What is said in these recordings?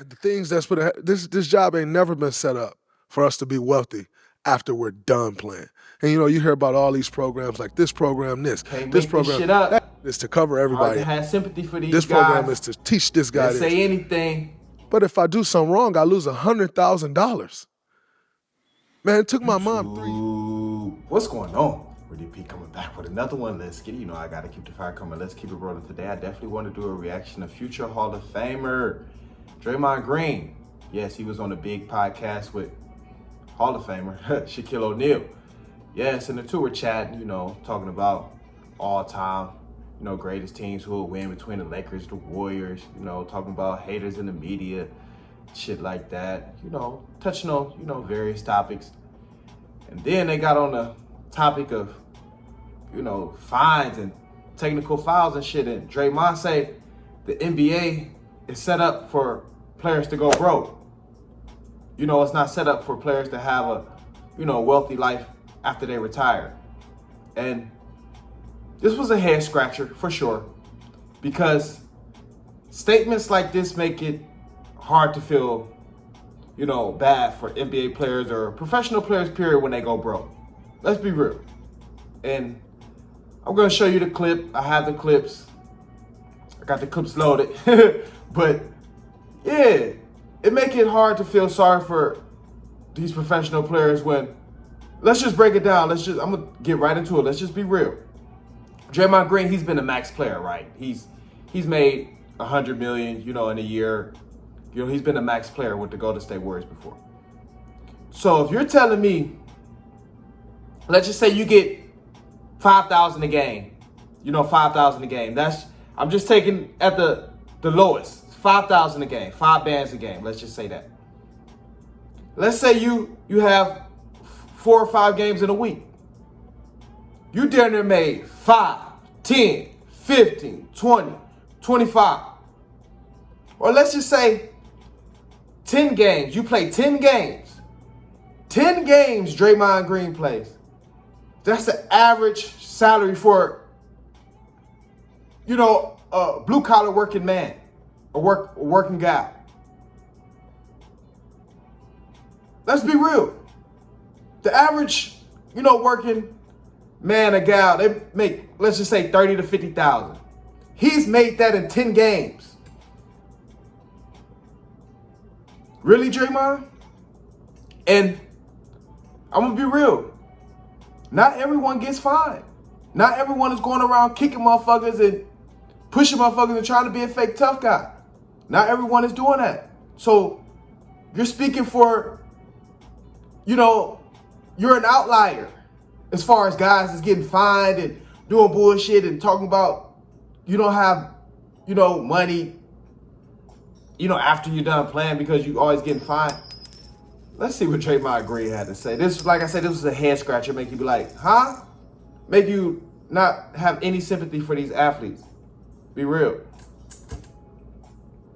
the things that's this job ain't never been set up for us to be wealthy after we're done playing. And you hear about all these programs like this program, this Can't this make program, this shit up. that is to cover Hard everybody. to have sympathy for these This guys. program is to teach this guy They this. say anything. But if I do something wrong, I lose $100,000. Man, it took my mom 3 years. What's going on? WittyP coming back with another one. Let's get it. I got to keep the fire coming. Let's keep it rolling today. I definitely want to do a reaction to future Hall of Famer Draymond Green. Yes, he was on a big podcast with Hall of Famer Shaquille O'Neal. Yes, and the two were chatting, talking about all-time, greatest teams who will win between the Lakers, the Warriors, talking about haters in the media, shit like that, touching on, various topics. And then they got on the topic of, fines and technical fouls and shit. And Draymond say the NBA is set up for players to go broke. It's not set up for players to have a, wealthy life after they retire. And this was a head scratcher for sure, because statements like this make it hard to feel, bad for NBA players or professional players, period, when they go broke. Let's be real. And I'm going to show you the clip. I have the clips. I got the clips loaded. But yeah, it make it hard to feel sorry for these professional players when, let's just break it down. I'm going to get right into it. Let's just be real. Draymond Green, he's been a max player, right? He's made $100 million, in a year. He's been a max player with the Golden State Warriors before. So if you're telling me, let's just say you get $5,000 a game, $5,000 a game. I'm just taking at the lowest, $5,000 a game, 5 bands a game. Let's just say that. Let's say you have 4 or 5 games in a week. You damn near made 5, 10, 15, 20, 25. Or let's just say 10 games. You play 10 games. 10 games Draymond Green plays. That's the average salary for, a blue-collar working man, a working guy. Let's be real. The average, working man or gal, they make, let's just say 30 to 50,000. He's made that in 10 games. Really, Draymond? And I'm going to be real. Not everyone gets fined. Not everyone is going around kicking motherfuckers and pushing motherfuckers and trying to be a fake tough guy. Not everyone is doing that. So you're speaking for, you're an outlier as far as guys that's getting fined and doing bullshit and talking about you don't have, money, after you're done playing because you always getting fined. Let's see what Draymond Green had to say. This, like I said, this was a head scratcher. Make you be like, huh? Make you not have any sympathy for these athletes. Be real.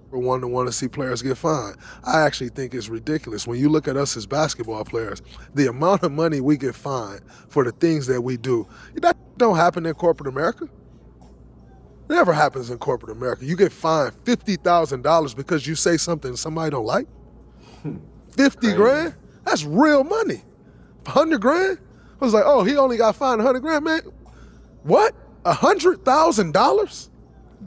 For one to want to see players get fined. I actually think it's ridiculous. When you look at us as basketball players, the amount of money we get fined for the things that we do, that don't happen in corporate America. It never happens in corporate America. You get fined $50,000 because you say something somebody don't like. 50 grand? That's real money. 100 grand? I was like, oh, he only got fined 100 grand, man. What? $100,000?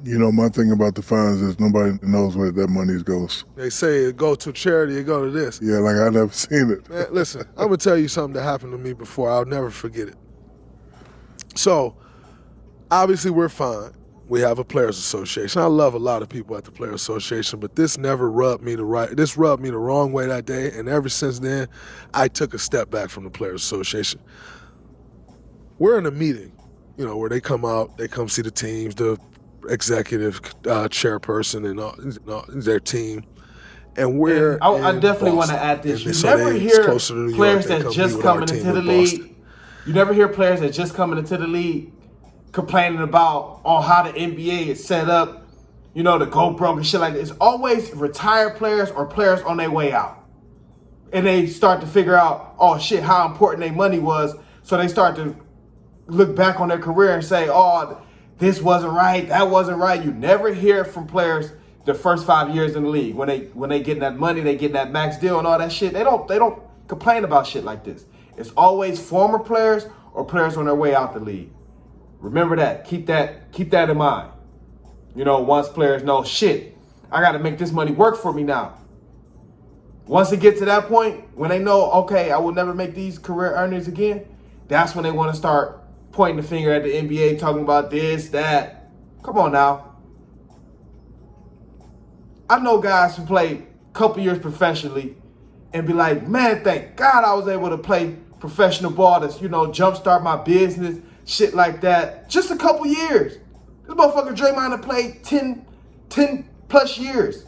My thing about the fines is nobody knows where that money goes. They say it go to charity, it go to this. Yeah, like I never seen it. Man, listen, I'm going to tell you something that happened to me before. I'll never forget it. So, obviously we're fine. We have a players association. I love a lot of people at the players association, but this never rubbed me this rubbed me the wrong way that day, and ever since then, I took a step back from the players association. We're in a meeting, where they come out, they come see the teams, the executive chairperson and all, their team. And I definitely want to add this. You never hear players that just coming into the league. You never hear players that just coming into the league complaining about how the NBA is set up, to go broke and shit like that. It's always retired players or players on their way out. And they start to figure out, oh shit, how important their money was. So they start to look back on their career and say, oh, this wasn't right, that wasn't right. You never hear it from players the first 5 years in the league. When they getting that money, they getting that max deal and all that shit. They don't complain about shit like this. It's always former players or players on their way out the league. Remember that. Keep that in mind. You know, once players know, shit, I got to make this money work for me now. Once it gets to that point, when they know, okay, I will never make these career earnings again, that's when they want to start pointing the finger at the NBA, talking about this, that. Come on now. I know guys who play a couple years professionally and be like, man, thank God I was able to play professional ball to, jumpstart my business, shit like that. Just a couple years. This motherfucker Draymond have played 10 plus years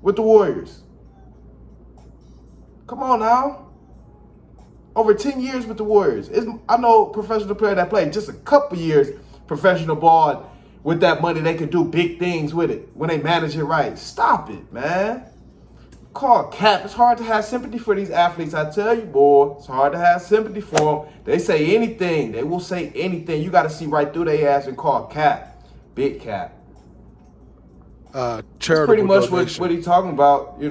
with the Warriors. Come on now. Over 10 years with the Warriors. I know a professional player that played just a couple years professional ball. With that money, they could do big things with it when they manage it right. Stop it, man. Call cap. It's hard to have sympathy for these athletes. I tell you, boy, it's hard to have sympathy for them. They say anything. They will say anything. You got to see right through their ass and call cap. Big cap. Charitable That's pretty much donation. what he's talking about.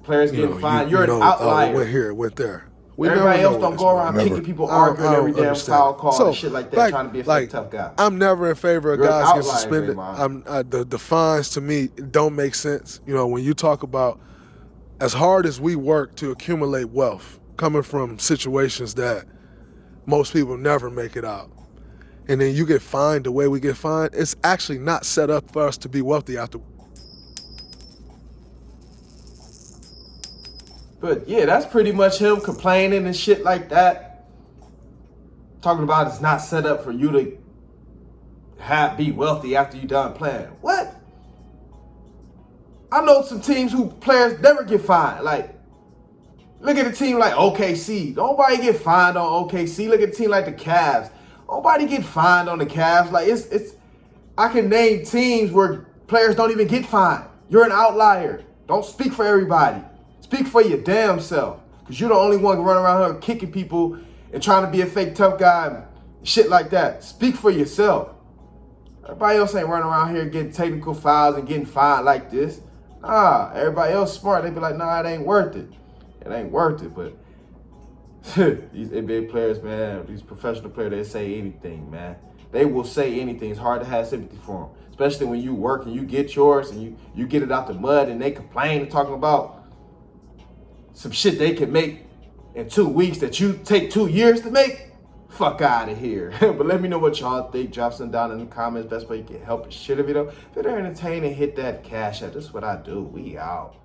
Players getting fined. You're an outlier. It went here, it went there. Everybody else don't go around kicking people, arguing every damn foul call and shit like that, trying to be a fake tough guy. I'm never in favor of You're guys an getting suspended. Draymond. The fines to me don't make sense. When you talk about as hard as we work to accumulate wealth, coming from situations that most people never make it out, and then you get fined the way we get fined, it's actually not set up for us to be wealthy after. But yeah, that's pretty much him complaining and shit like that. Talking about it's not set up for you to be wealthy after you done playing. What? I know some teams who players never get fined. Like, look at a team like OKC. Nobody get fined on OKC. Look at a team like the Cavs. Nobody get fined on the Cavs. Like, it's I can name teams where players don't even get fined. You're an outlier. Don't speak for everybody. Speak for your damn self. Because you're the only one running around here kicking people and trying to be a fake tough guy and shit like that. Speak for yourself. Everybody else ain't running around here getting technical fouls and getting fined like this. Nah, everybody else smart. They be like, nah, it ain't worth it. It ain't worth it. But these NBA players, man, these professional players, they say anything, man. They will say anything. It's hard to have sympathy for them. Especially when you work and you get yours and you get it out the mud and they complain and talking about some shit they can make in 2 weeks that you take 2 years to make. Fuck out of here. But let me know what y'all think. Drop some down in the comments. Best way you can help is share the video. If you're entertaining, hit that cash app. That's what I do. We out.